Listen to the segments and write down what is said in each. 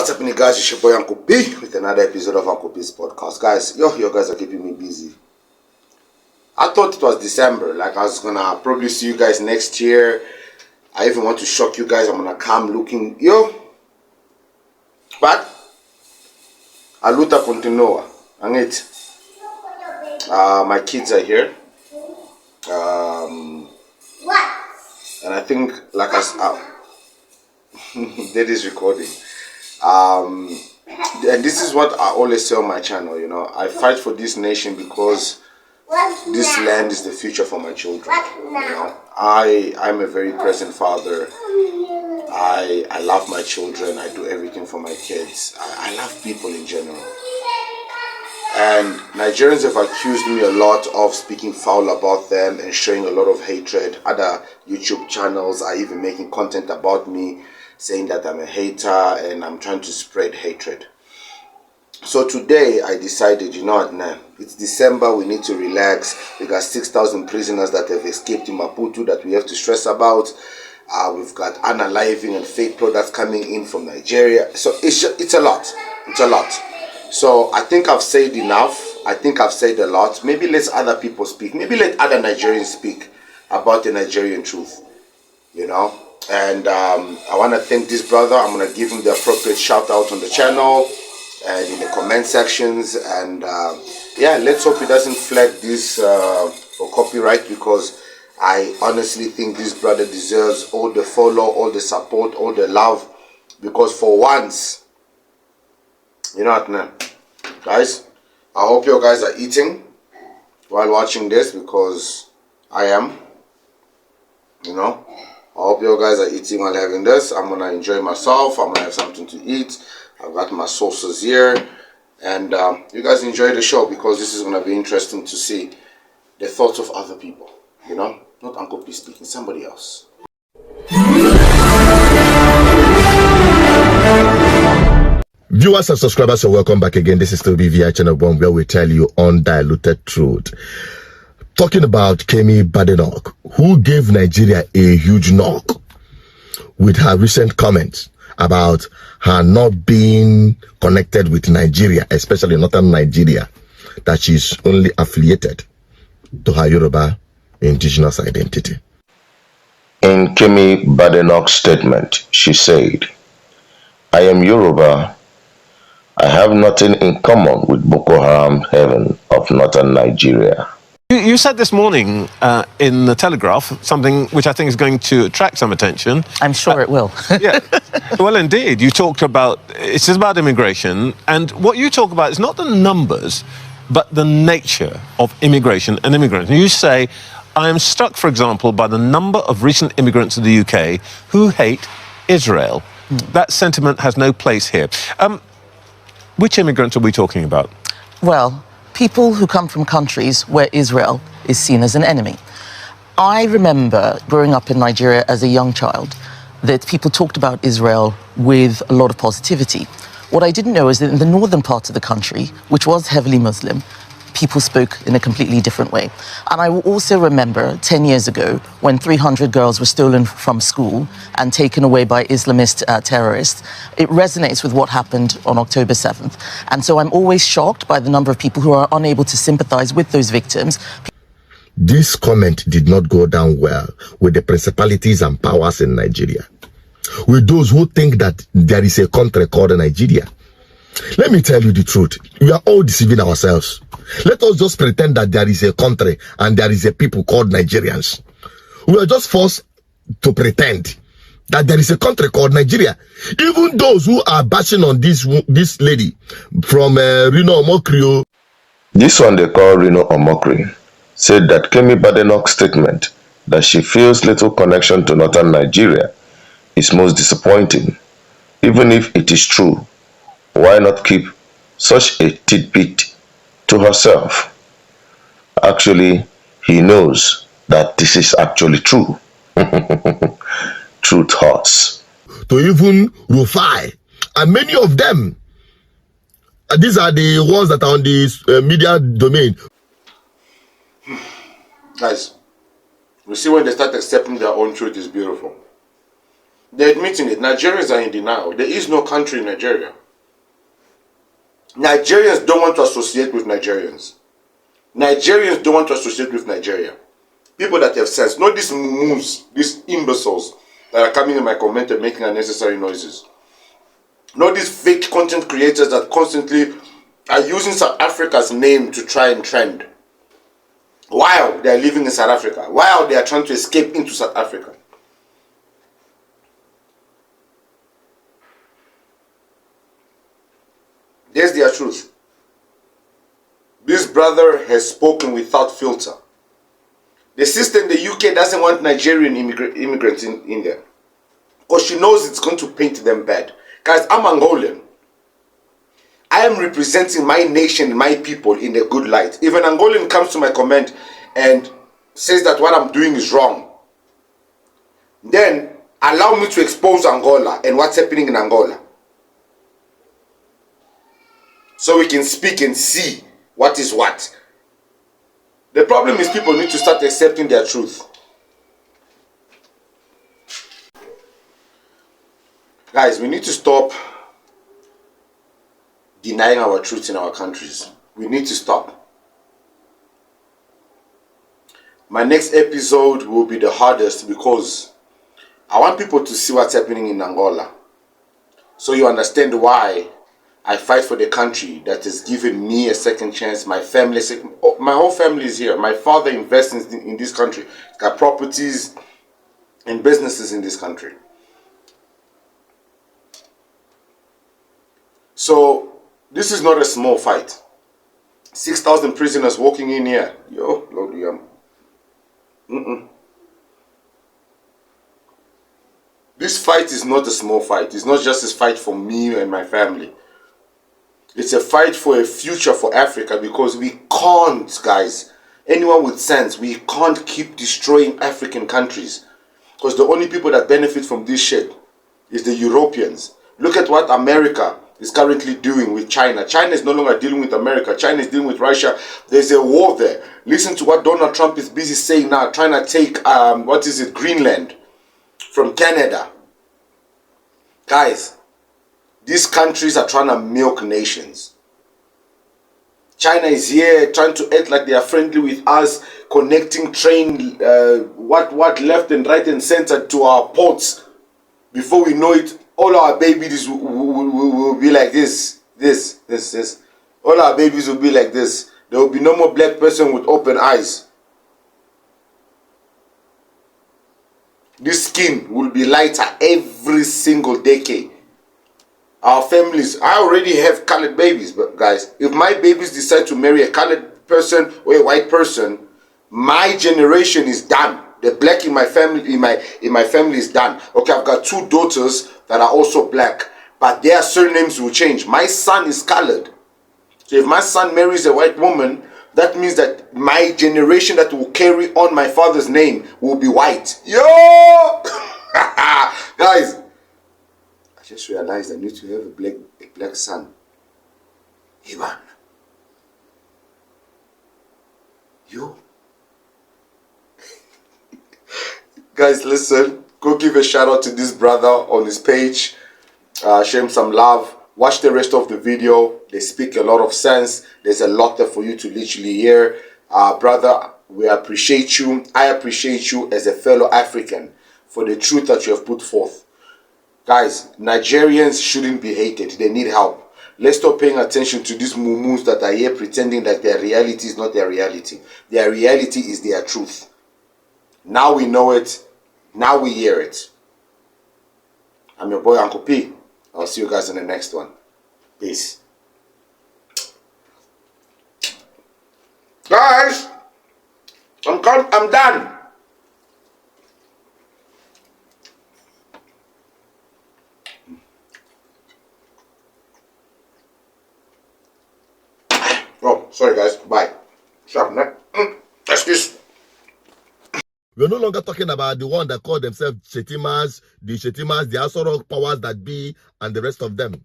What's happening, guys? It's your boy Uncle B with another episode of Uncle B's podcast. Guys, you guys are keeping me busy. I thought it was December, like I was gonna probably see you guys next year. I even want to shock you guys. I'm gonna come looking, but a luta continua. And it, my kids are here. And I think, like that is recording. And this is what I always say on my channel, I fight for this nation because this land is the future for my children. I'm a very present father. I love my children. I do everything for my kids. I love people in general. And Nigerians have accused me a lot of speaking foul about them and showing a lot of hatred. Other YouTube channels are even making content about me, saying that I'm a hater and I'm trying to spread hatred. So today I decided, it's December, we need to relax. We got 6,000 prisoners that have escaped in Maputo that we have to stress about. We've got unaliving and fake products coming in from Nigeria. So it's a lot. It's a lot. So I think I've said enough. I think I've said a lot. Maybe let other people speak. Maybe let other Nigerians speak about the Nigerian truth. And I want to thank this brother. I'm going to give him the appropriate shout out on the channel and in the comment sections. And let's hope he doesn't flag this for copyright, because I honestly think this brother deserves all the follow, all the support, all the love. Because for once, guys, I hope you guys are eating while watching this, because I am. I hope you guys are eating while having this. I'm gonna enjoy myself. I'm gonna have something to eat. I've got my sauces here, and you guys enjoy the show, because this is gonna be interesting to see the thoughts of other people. Not Uncle P speaking, somebody else. Viewers and subscribers, so welcome back again. This is still BVI Channel 1, where we tell you undiluted truth. Talking about Kemi Badenoch, who gave Nigeria a huge knock with her recent comments about her not being connected with Nigeria, especially northern Nigeria, that she's only affiliated to her Yoruba indigenous identity. In Kemi Badenoch's statement, she said, "I am Yoruba. I have nothing in common with Boko Haram heaven of northern Nigeria." You said this morning in the Telegraph something which I think is going to attract some attention. I'm sure it will. Yeah. Well, indeed. You talked about, it's about immigration, and what you talk about is not the numbers, but the nature of immigration and immigrants. And you say, I am struck, for example, by the number of recent immigrants to the UK who hate Israel. That sentiment has no place here. Which immigrants are we talking about? Well, people who come from countries where Israel is seen as an enemy. I remember growing up in Nigeria as a young child that people talked about Israel with a lot of positivity. What I didn't know is that in the northern part of the country, which was heavily Muslim, people spoke in a completely different way. And I will also remember 10 years ago when 300 girls were stolen from school and taken away by Islamist terrorists. It resonates with what happened on October 7th. And so I'm always shocked by the number of people who are unable to sympathize with those victims. This comment did not go down well with the principalities and powers in Nigeria, with those who think that there is a country called Nigeria. Let me tell you the truth. We are all deceiving ourselves. Let us just pretend that there is a country and there is a people called Nigerians. We are just forced to pretend that there is a country called Nigeria. Even those who are bashing on this lady from Rino Omokri. This one they call Rino Omokri said that Kemi Badenoch's statement that she feels little connection to northern Nigeria is most disappointing. Even if it is true, why not keep such a tidbit to herself? Actually, he knows that this is actually true. Truth hurts. To even Rufai, and many of them, these are the ones that are on the media domain. Guys, we see when they start accepting their own truth is beautiful. They're admitting it. Nigerians are in denial. There is no country in Nigeria. Nigerians don't want to associate with Nigerians. Nigerians don't want to associate with Nigeria. People that have sense. Not these mumus, these imbeciles that are coming in my comment and making unnecessary noises. Not these fake content creators that constantly are using South Africa's name to try and trend. While they are living in South Africa. While they are trying to escape into South Africa. There's their truth. This brother has spoken without filter. The sister in the UK doesn't want Nigerian immigrants in there. Because she knows it's going to paint them bad. Guys, I'm Angolan. I am representing my nation, my people in a good light. If an Angolan comes to my comment and says that what I'm doing is wrong, then allow me to expose Angola and what's happening in Angola. So we can speak and see what is what. The problem is people need to start accepting their truth. Guys, we need to stop denying our truth in our countries. We need to stop. My next episode will be the hardest because I want people to see what's happening in Angola. So you understand why I fight for the country that has given me a second chance. My family, my whole family is here. My father invests in this country. He's got properties and businesses in this country. So this is not a small fight. 6,000 prisoners walking in here. Yo, Lord, This fight is not a small fight. It's not just a fight for me and my family. It's a fight for a future for Africa because we can't, guys, anyone with sense, we can't keep destroying African countries because the only people that benefit from this shit is the Europeans. Look at what America is currently doing with China. China is no longer dealing with America. China is dealing with Russia. There's a war there. Listen to what Donald Trump is busy saying now, trying to take, Greenland from Canada. Guys, these countries are trying to milk nations. China is here trying to act like they are friendly with us, connecting train, what left and right and center to our ports. Before we know it, all our babies will be like this. All our babies will be like this. There will be no more black person with open eyes. This skin will be lighter every single decade. Our families, I already have colored babies, but guys, if my babies decide to marry a colored person or a white person, my generation is done. The black in my family is done. Okay, I've got 2 daughters that are also black, but their surnames will change. My son is colored. So if my son marries a white woman, that means that my generation that will carry on my father's name will be white. Yo! Guys, I just realized I need to have a black son. Ivan. Yo. Guys, listen. Go give a shout out to this brother on his page. Show him some love. Watch the rest of the video. They speak a lot of sense. There's a lot there for you to literally hear. Brother, we appreciate you. I appreciate you as a fellow African for the truth that you have put forth. Guys, Nigerians shouldn't be hated. They need help. Let's stop paying attention to these mumus that are here pretending that their reality is not their reality. Their reality is their truth. Now we know it. Now we hear it. I'm your boy Uncle P. I'll see you guys in the next one. Peace. Guys, I'm done. Oh, sorry guys. Bye. Sharp neck. That's this. We're no longer talking about the one that call themselves Shetimas, the Asoro powers that be, and the rest of them,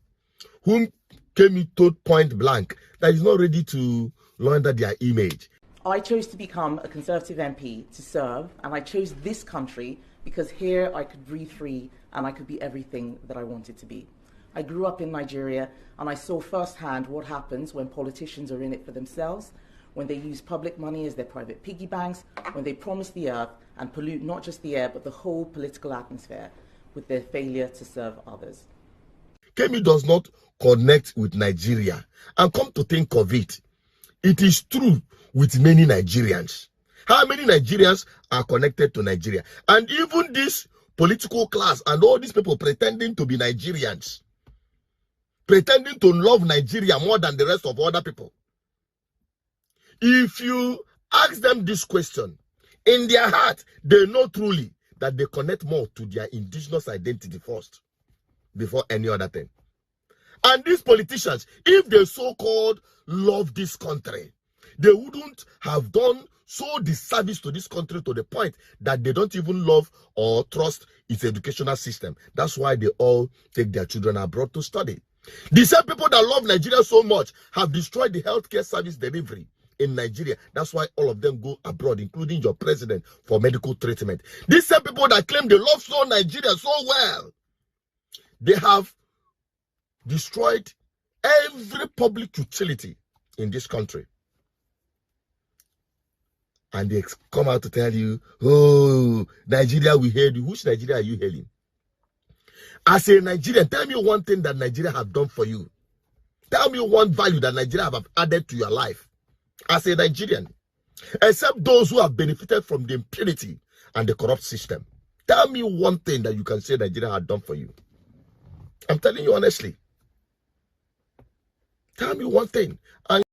whom Kemi told point blank that he's not ready to launder their image. I chose to become a Conservative MP to serve, and I chose this country because here I could breathe free and I could be everything that I wanted to be. I grew up in Nigeria, and I saw firsthand what happens when politicians are in it for themselves, when they use public money as their private piggy banks, when they promise the earth and pollute not just the air but the whole political atmosphere with their failure to serve others. Kemi does not connect with Nigeria. And come to think of it, it is true with many Nigerians. How many Nigerians are connected to Nigeria? And even this political class and all these people pretending to be Nigerians, pretending to love Nigeria more than the rest of other people. If you ask them this question, in their heart, they know truly that they connect more to their indigenous identity first, before any other thing. And these politicians, if they so-called love this country, they wouldn't have done so disservice to this country to the point that they don't even love or trust its educational system. That's why they all take their children abroad to study. The same people that love Nigeria so much have destroyed the healthcare service delivery in Nigeria. That's why all of them go abroad, including your president, for medical treatment. These same people that claim they love Nigeria so well, they have destroyed every public utility in this country. And they come out to tell you, oh, Nigeria, we hail you. Which Nigeria are you hailing? As a Nigerian, tell me one thing that Nigeria have done for you. Tell me one value that Nigeria have added to your life as a Nigerian, except those who have benefited from the impunity and the corrupt system. Tell me one thing that you can say Nigeria had done for you. I'm telling you honestly. Tell me one thing. And